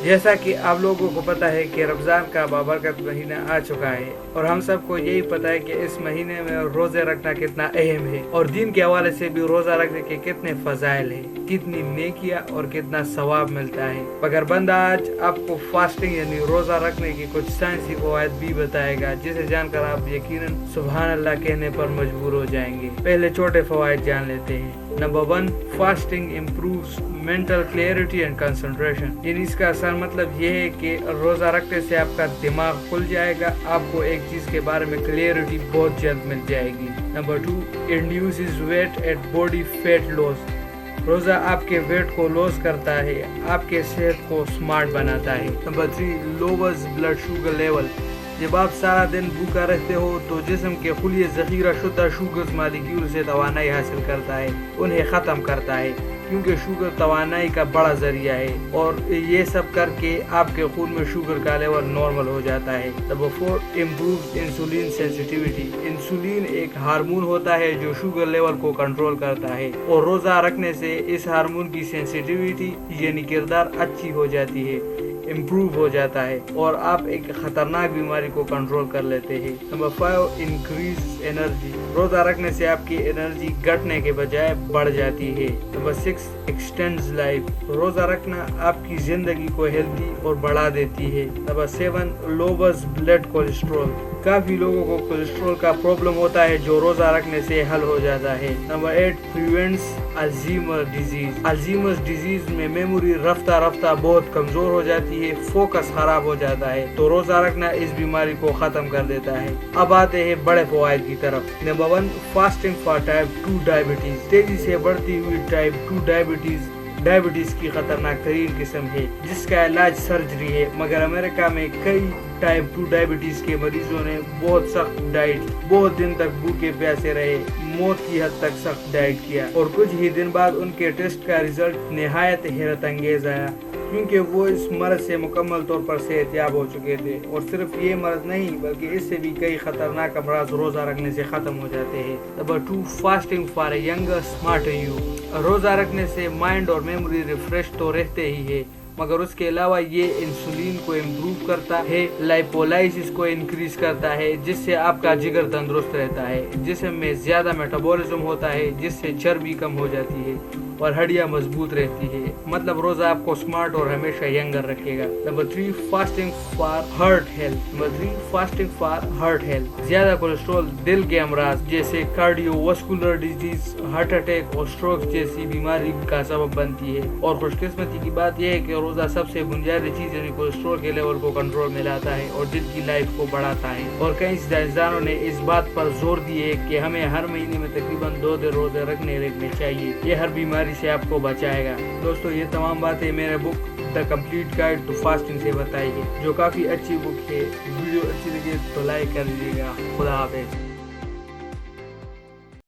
जैसा कि आप लोगों को पता है कि रमज़ान का बाबरकत महीना आ चुका है और हम सबको यही पता है कि इस महीने में रोज़े रखना कितना अहम है और दीन के हवाले से भी रोज़ा रखने के कितने फजाइल है, कितनी नेकियां और कितना सवाब मिलता है। मगर बंदा आज आपको फास्टिंग यानी रोज़ा रखने की कुछ साइंसी फ़वाइद भी बताएगा, जिसे जानकर आप यकीनन सुभान अल्लाह कहने पर मजबूर हो जाएंगे। पहले छोटे फ़वाइद जान लेते हैं। Number 1, fasting improves mental clarity and concentration. यानी इसका असल मतलब ये है कि रोज़ा रखने से आपका दिमाग खुल जाएगा, आपको एक चीज़ के बारे में क्लियरिटी बहुत जल्द मिल जाएगी। Number 2, induces weight at body fat loss. रोज़ा आपके वेट को लॉस करता है, आपके सेहत को स्मार्ट बनाता है। Number 3, louvers blood sugar level. जब आप सारा दिन भूखा रहते हो तो जिस्म के खुलिए ज़ख़ीरा शुद्ध शुगर मालिक्यूल से तवानाई हासिल करता है, उन्हें ख़त्म करता है, क्योंकि शुगर तवानाई का बड़ा ज़रिया है और ये सब करके आपके खून में शुगर का लेवल नॉर्मल हो जाता है। Number 4, improve insulin sensitivity. Insulin एक हार्मोन होता है जो शुगर लेवल को कंट्रोल करता है और रोज़ा रखने से इस हार्मोन की सेंसिटिविटी यानी किरदार अच्छी हो जाती है, इम्प्रूव हो जाता है और आप एक खतरनाक बीमारी को कंट्रोल कर लेते हैं। Number 5, increase energy. रोज़ा रखने से आपकी एनर्जी घटने के बजाय बढ़ जाती है। Number 6, x tends life. रोज़ा रखना आपकी ज़िंदगी को हेल्दी और बढ़ा देती है। Number 7, louvers blood cholesterol. काफ़ी लोगों को कोलेस्ट्रॉल का प्रॉब्लम होता है जो रोज़ा रखने से हल हो जाता है। Number 8, prevents Alzheimer disease. Alzheimer disease में मेमोरी रफ्ता रफ्ता बहुत कमज़ोर हो जाती है, फोकस खराब हो जाता है, तो रोज़ा रखना इस बीमारी को ख़त्म कर देता है। अब आते हैं बड़े फ़वाइद की तरफ। Number 1, fasting for type 2 diabetes. तेज़ी से बढ़ती हुई टाइप 2 डायबिटीज़ की खतरनाक तरीन किस्म है जिसका इलाज सर्जरी है, मगर अमेरिका में कई टाइप 2 डायबिटीज़ के मरीजों ने बहुत सख्त डाइट, बहुत दिन तक भूखे प्यासे रहे, मौत की हद तक सख्त डाइट किया और कुछ ही दिन बाद उनके टेस्ट का रिजल्ट निहायत हैरत अंगेज आया, क्योंकि वो इस मर्ज से मुकम्मल तौर पर सेहतयाब हो चुके थे। और सिर्फ ये मर्ज नहीं बल्कि इससे भी कई खतरनाक अमराज रोज़ा रखने से ख़त्म हो जाते हैं। Number 2, fasting for a younger smarter you. रोज़ा रखने से माइंड और मेमोरी रिफ्रेश तो रहते ही है, मगर उसके अलावा ये इंसुलिन को इम्प्रूव करता है, लाइपोलाइसिस को इंक्रीज करता है, जिससे आपका जिगर तंदुरुस्त रहता है, जिसम में ज़्यादा मेटाबॉलिज्म होता है, जिससे चर्बी कम हो जाती है और हड्डियां मजबूत रहती है। मतलब रोज़ा आपको स्मार्ट और हमेशा यंगर रखेगा। Number 3, fasting for heart health. Number 3, fasting for heart health. ज़्यादा कोलेस्ट्रॉल दिल के अमराज जैसे कार्डियोवास्कुलर डिजीज, हार्ट अटैक और स्ट्रोक जैसी बीमारी का सबब बनती है। और खुशकिस्मती की बात यह है कि रोज़ा सबसे बुनियादी चीज़ यानी कोलेस्ट्रॉल के लेवल को कंट्रोल में लाता है और दिल की लाइफ को बढ़ाता है। और कई साइंसदानों ने इस बात पर जोर दिए कि हमें हर महीने में तकरीबन 2 दिन रोज़े रखने चाहिए, ये हर बीमारी से आपको बचाएगा। दोस्तों, ये तमाम बातें मेरे book the complete guide to fasting से बताई है, जो काफ़ी अच्छी बुक है। वीडियो अच्छी लगे तो लाइक कर दीजिएगा। खुदा हाफिज़।